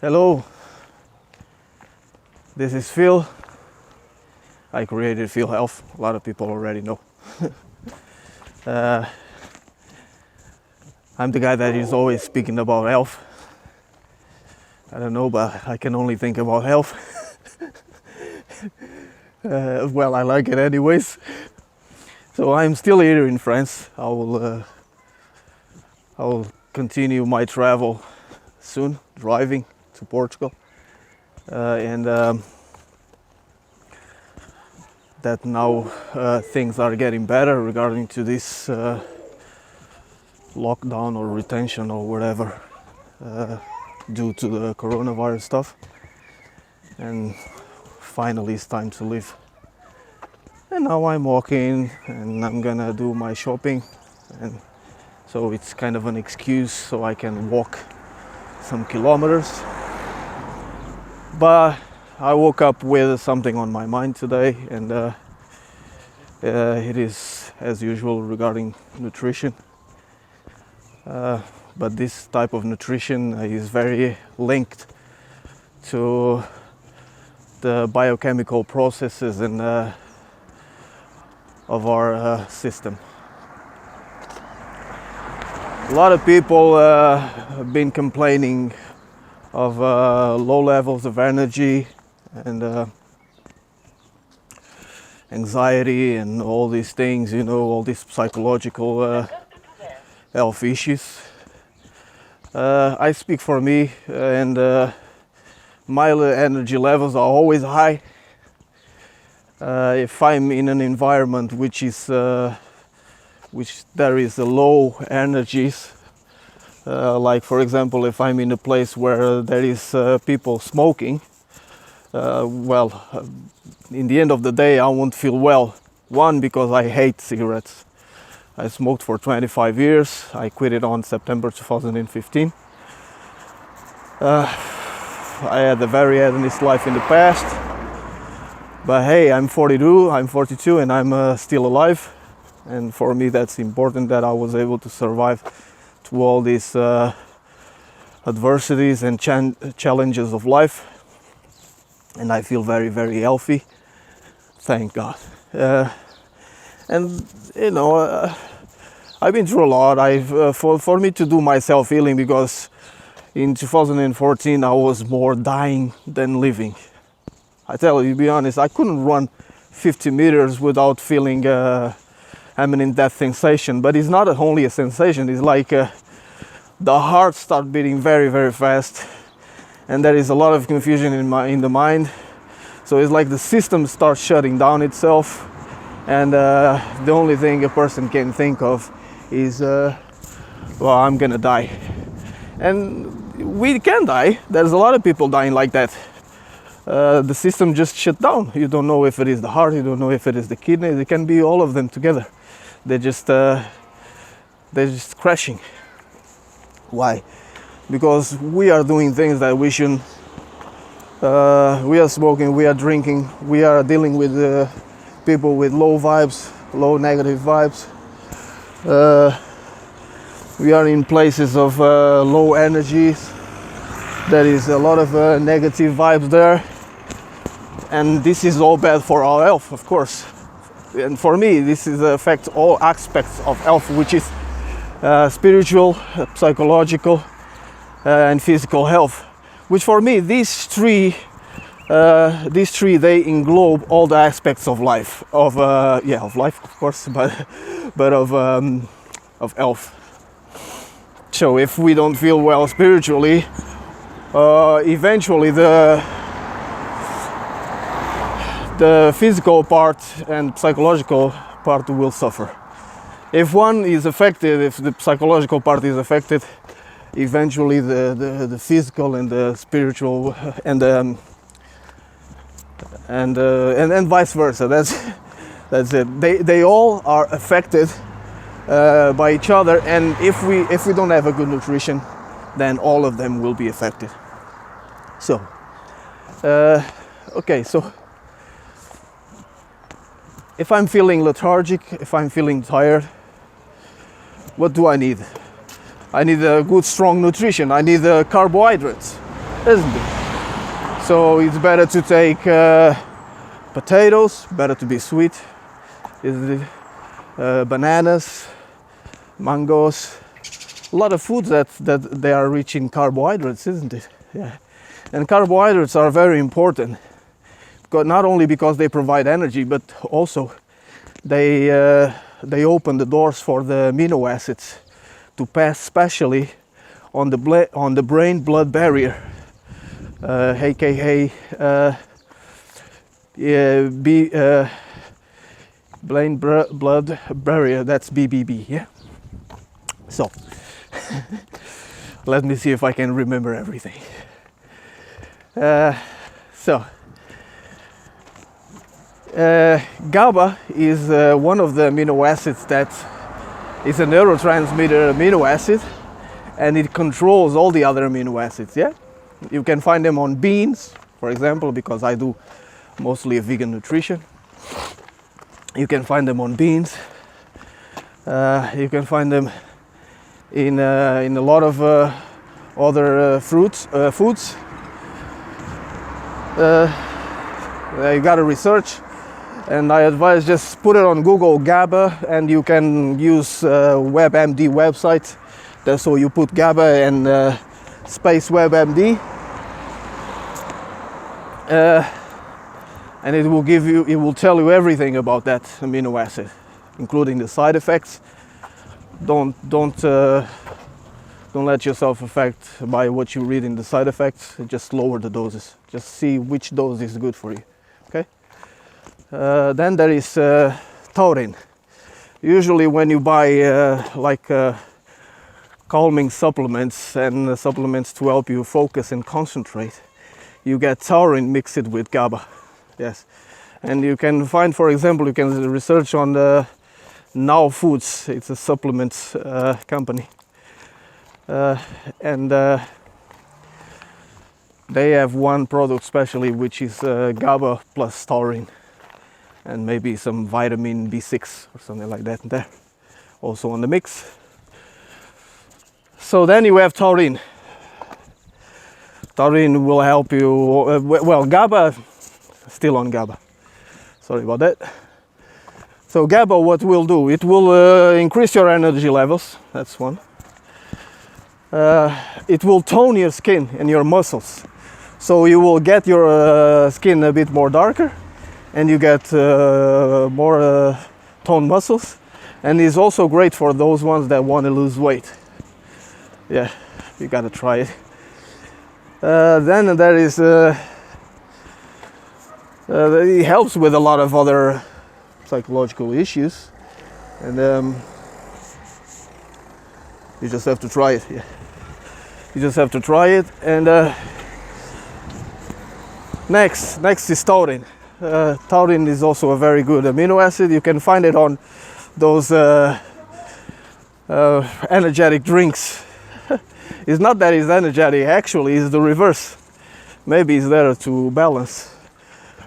Hello, this is Phil. I created Phil Health. A lot of people already know. I'm the guy that is always speaking about health. I don't know, but I can only think about health. Well, I like it anyways. So I'm still here in France. I will continue my travel soon, driving to Portugal, and that now things are getting better regarding to this lockdown or retention or whatever due to the coronavirus stuff, and finally it's time to leave. And now I'm walking and I'm gonna do my shopping, and so it's kind of an excuse so I can walk some kilometers. But I woke up with something on my mind today, and it is as usual regarding nutrition. But this type of nutrition is very linked to the biochemical processes and of our system. A lot of people have been complaining of low levels of energy and anxiety and all these things, you know, all these psychological health issues. I speak for me, and my energy levels are always high. If I'm in an environment which there is a low energies, like for example, if I'm in a place where there is people smoking, in the end of the day I won't feel well. One, because I hate cigarettes. I smoked for 25 years. I quit it on September 2015. I had a very hedonist life in the past, but hey, I'm 42, and I'm still alive. And for me that's important, that I was able to survive to all these adversities and challenges of life, and I feel very, very healthy, thank God. And you know, I've been through a lot. For me to do my self-healing, because in 2014 I was more dying than living. I tell you, to be honest, I couldn't run 50 meters without feeling imminent death sensation. But it's not only a sensation, it's like the heart starts beating very, very fast, and there is a lot of confusion in the mind. So it's like the system starts shutting down itself, and the only thing a person can think of is, well, I'm gonna die. And we can die. There's a lot of people dying like that. The system just shut down. You don't know if it is the heart, you don't know if it is the kidneys. It can be all of them together. They're just crashing. Why? Because we are doing things that we shouldn't. We are smoking, we are drinking, we are dealing with people with low vibes, low negative vibes. We are in places of low energies. There is a lot of negative vibes there, and this is all bad for our health, of course. And for me, this is affects all aspects of health, which is spiritual, psychological, and physical health. Which for me, these three they englobe all the aspects of life, of life, of course, but of health. So if we don't feel well spiritually, eventually the physical part and psychological part will suffer. If one is affected, if the psychological part is affected, eventually the physical and the spiritual and vice versa. That's it. They all are affected by each other, and if we don't have a good nutrition, then all of them will be affected. So okay, so if I'm feeling lethargic, if I'm feeling tired, what do I need? I need a good strong nutrition. I need carbohydrates. isn't it? So it's better to take potatoes, better to be sweet, isn't it? Bananas, mangoes, a lot of foods that they are rich in carbohydrates, isn't it? Yeah. And carbohydrates are very important, not only because they provide energy, but also they open the doors for the amino acids to pass, specially on the brain-blood barrier, aka brain-blood barrier. That's BBB. Yeah. So let me see if I can remember everything. GABA is one of the amino acids that is a neurotransmitter amino acid, and it controls all the other amino acids. Yeah, you can find them on beans, for example, because I do mostly vegan nutrition. You can find them on beans. You can find them in a lot of other foods. You gotta research, and I advise just put it on Google GABA, and you can use WebMD website. So you put GABA and space WebMD, and it will tell you everything about that amino acid, including the side effects. Don't let yourself affect by what you read in the side effects. Just lower the doses. Just see which dose is good for you. Okay. Then there is taurine. Usually, when you buy calming supplements and supplements to help you focus and concentrate, you get taurine mixed with GABA. Yes, and you can find, for example, you can research on the Now Foods. It's a supplement company, and they have one product specially, which is GABA plus taurine, and maybe some vitamin B6 or something like that in there, also on the mix. So then you have taurine. Taurine will help you. Well, GABA, still on GABA. Sorry about that. So GABA, what will do? It will increase your energy levels. That's one. It will tone your skin and your muscles. So you will get your skin a bit more darker, and you get more toned muscles. And it's also great for those ones that want to lose weight. Yeah, you gotta try it. Then there is it helps with a lot of other psychological issues, and you just have to try it. Yeah, you just have to try it. And next is taurine. Taurine is also a very good amino acid. You can find it on those energetic drinks. It's not that it's energetic, actually it's the reverse. Maybe it's there to balance.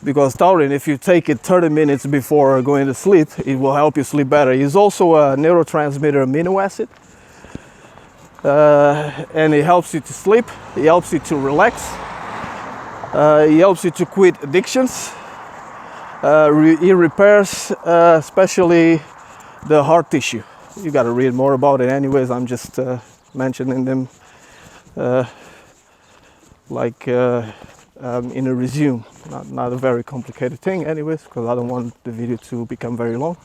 Because taurine, if you take it 30 minutes before going to sleep, it will help you sleep better. It's also a neurotransmitter amino acid. And it helps you to sleep, it helps you to relax, it helps you to quit addictions. It repairs especially the heart tissue. You gotta read more about it anyways, I'm just mentioning them in a resume, not a very complicated thing anyways, because I don't want the video to become very long,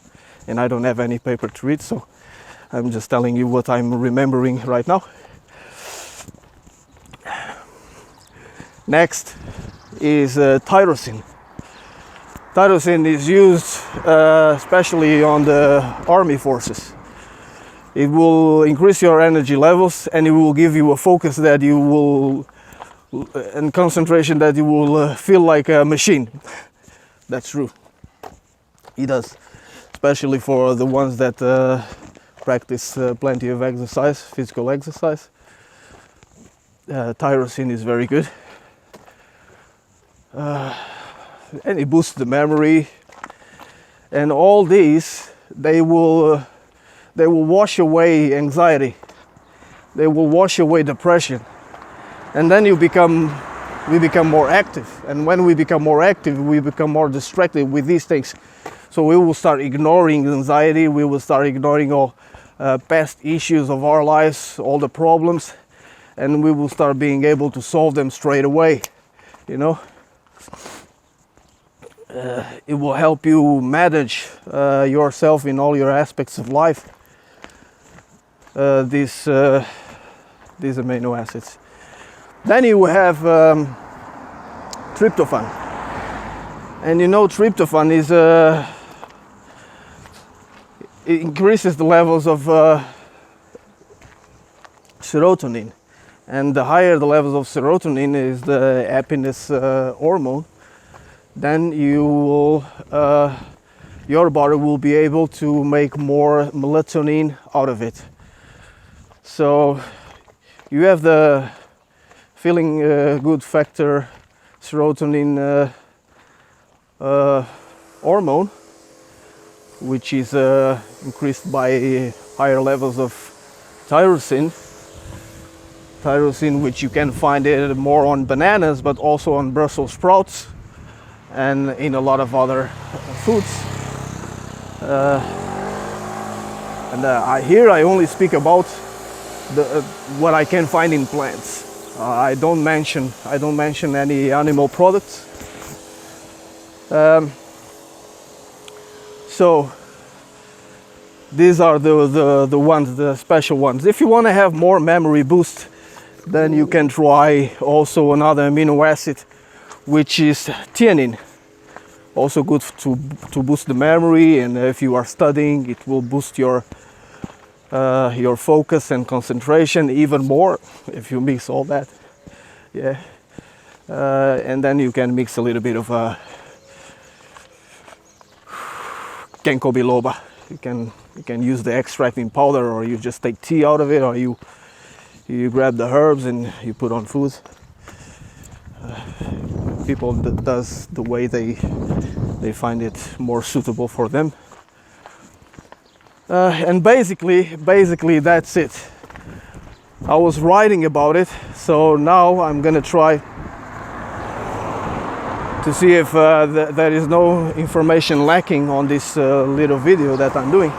and I don't have any paper to read, so I'm just telling you what I'm remembering right now. Next is tyrosine. Tyrosine is used especially on the army forces. It will increase your energy levels, and it will give you a focus that you will, and concentration that you will feel like a machine. That's true. It does, especially for the ones that practice plenty of exercise, physical exercise. Tyrosine is very good, and it boosts the memory. And all these, they will wash away anxiety. They will wash away depression. and then we become more active. And when we become more active, we become more distracted with these things. So we will start ignoring anxiety. We will start ignoring all past issues of our lives, all the problems, and we will start being able to solve them straight away. You know, it will help you manage yourself in all your aspects of life. These amino acids. Then you have tryptophan, and you know tryptophan is it increases the levels of serotonin, and the higher the levels of serotonin is the happiness hormone, then you will your body will be able to make more melatonin out of it. So you have the feeling good factor serotonin hormone, which is increased by higher levels of tyrosine, which you can find it more on bananas, but also on Brussels sprouts and in a lot of other foods. Here I only speak about what I can find in plants. I don't mention any animal products. So these are the special ones. If you want to have more memory boost, then you can try also another amino acid, which is theanine. Also good to boost the memory, and if you are studying, it will boost your focus and concentration even more if you mix all that. Yeah, and then you can mix a little bit of ginkgo biloba. You can use the extract in powder, or you just take tea out of it, or you grab the herbs and you put on food. People does the way they find it more suitable for them. And basically that's it. I was writing about it, so now I'm gonna try to see if there is no information lacking on this little video that I'm doing.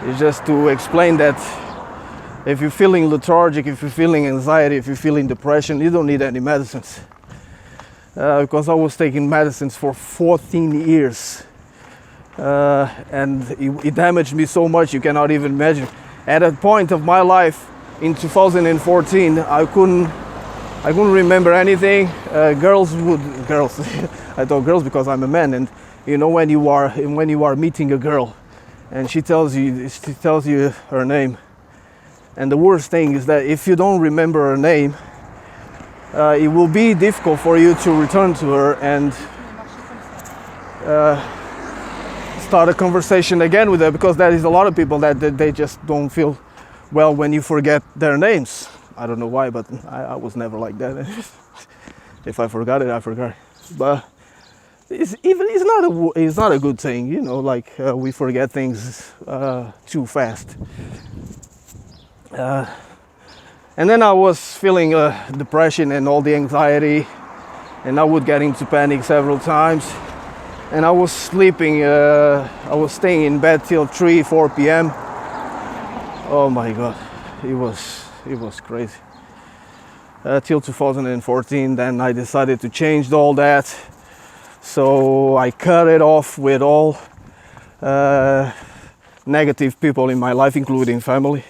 It's just to explain that if you're feeling lethargic, if you're feeling anxiety, if you're feeling depression, you don't need any medicines. Because I was taking medicines for 14 years. And it damaged me so much you cannot even imagine. At a point of my life in 2014, I couldn't remember anything. Girls I thought girls because I'm a man, and you know when you are meeting a girl and she tells you her name, and the worst thing is that if you don't remember her name, it will be difficult for you to return to her and start a conversation again with her, because there is a lot of people that they just don't feel well when you forget their names. I don't know why, but I was never like that. If I forgot it, I forgot. But it's not a good thing, you know. Like we forget things too fast. And then I was feeling depression and all the anxiety, and I would get into panic several times. And I was sleeping. I was staying in bed till 3-4 p.m. Oh my God, it was crazy. Till 2014, then I decided to change all that. So I cut it off with all negative people in my life, including family.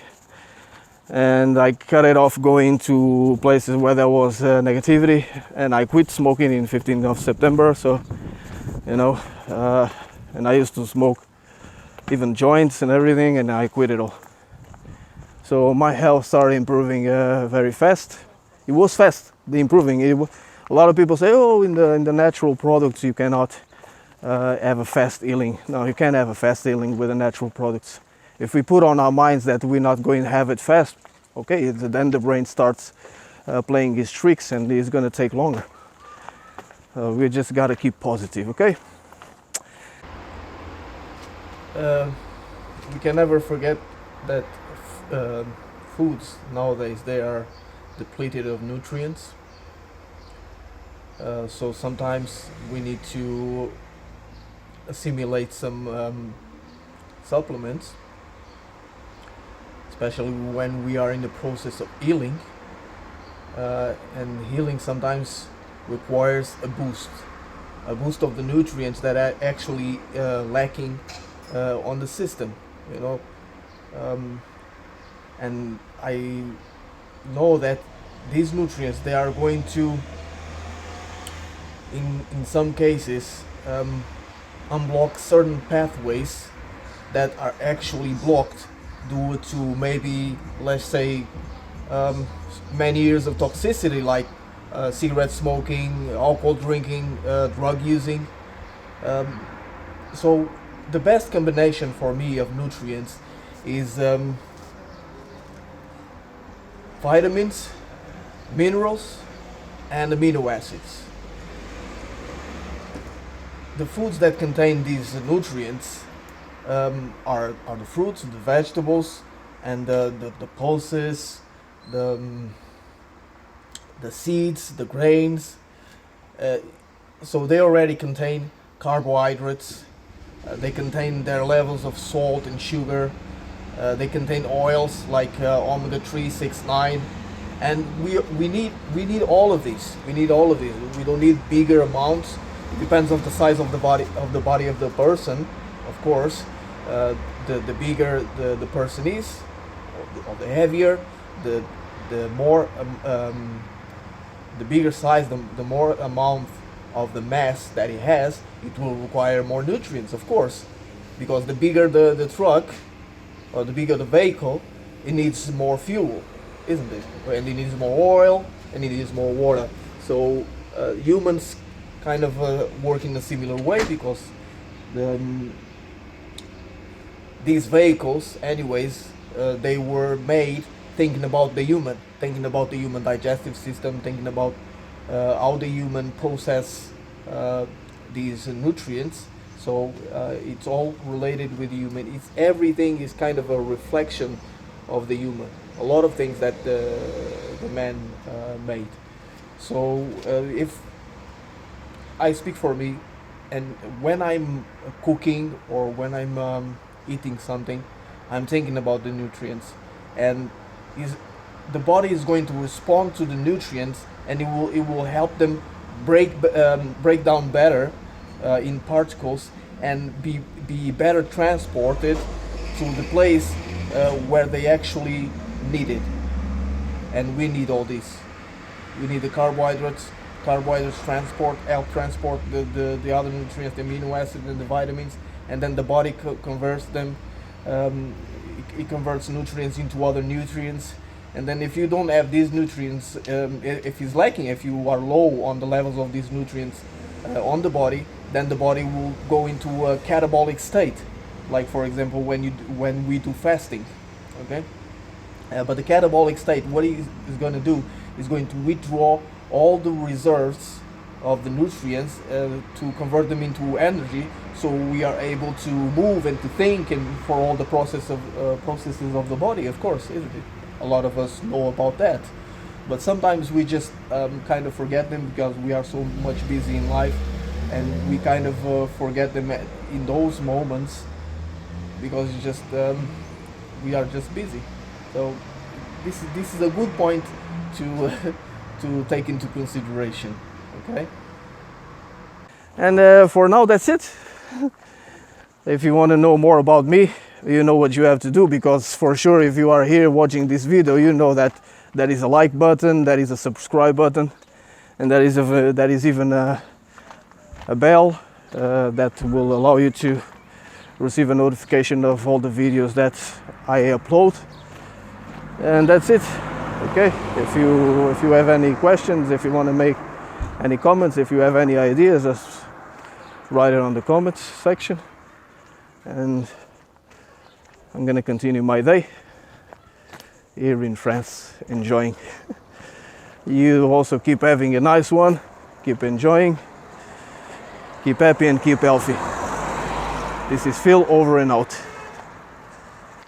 And I cut it off going to places where there was negativity, and I quit smoking in 15th of September. So, you know, and I used to smoke even joints and everything, and I quit it all. So my health started improving very fast. It was fast, the improving. A lot of people say, oh, in the natural products you cannot have a fast healing. No, you can't have a fast healing with the natural products. If we put on our minds that we're not going to have it fast, okay, then the brain starts playing its tricks, and it's going to take longer. We just got to keep positive, okay? We can never forget that foods nowadays, they are depleted of nutrients. So sometimes we need to assimilate some supplements, especially when we are in the process of healing. And healing sometimes requires a boost of the nutrients that are actually lacking on the system, you know. And I know that these nutrients, they are going to, in some cases, unblock certain pathways that are actually blocked due to maybe, let's say, many years of toxicity, like cigarette smoking, alcohol drinking, drug using. So the best combination for me of nutrients is vitamins, minerals, and amino acids. The foods that contain these nutrients are the fruits, the vegetables, and the pulses, the seeds, the grains. So they already contain carbohydrates. They contain their levels of salt and sugar. They contain oils like omega-3, 6, 9, and we need all of these. We need all of these. We don't need bigger amounts. It depends on the size of the body of the person, of course. The bigger the person is, or the heavier, the more the bigger size, the more amount of the mass that he has, it will require more nutrients, of course, because the bigger the truck or the bigger the vehicle, it needs more fuel, isn't it? And it needs more oil and it needs more water. So humans kind of work in a similar way, because these vehicles, anyways, they were made thinking about the human, thinking about the human digestive system, thinking about how the human process these nutrients. So it's all related with the human. Everything is kind of a reflection of the human. A lot of things that the man made. So if I speak for me, and when I'm cooking or when I'm eating something, I'm thinking about the nutrients, and the body is going to respond to the nutrients, and it will help them break down better in particles and be better transported to the place where they actually need it. And we need all this. We need the carbohydrates help transport the other nutrients, the amino acids and the vitamins, and then the body converts them. It converts nutrients into other nutrients, and then if you don't have these nutrients, if it's lacking, if you are low on the levels of these nutrients on the body, then the body will go into a catabolic state, like for example when we do fasting, okay? But the catabolic state, what it is going to do is going to withdraw all the reserves of the nutrients to convert them into energy, so we are able to move and to think, and for all the processes of the body, of course, isn't it? A lot of us know about that, but sometimes we just kind of forget them because we are so much busy in life, and we kind of forget them in those moments because it's just we are just busy. So this is a good point to to take into consideration, okay? And for now, that's it. If you want to know more about me, you know what you have to do, because for sure if you are here watching this video, you know that there is a like button, there is a subscribe button, and there is even a bell that will allow you to receive a notification of all the videos that I upload. And that's it. Okay, if you have any questions, if you want to make any comments, if you have any ideas, just write it on the comments section, and I'm gonna continue my day here in France, enjoying. You also keep having a nice one, keep enjoying, keep happy and keep healthy. This is Phil, over and out.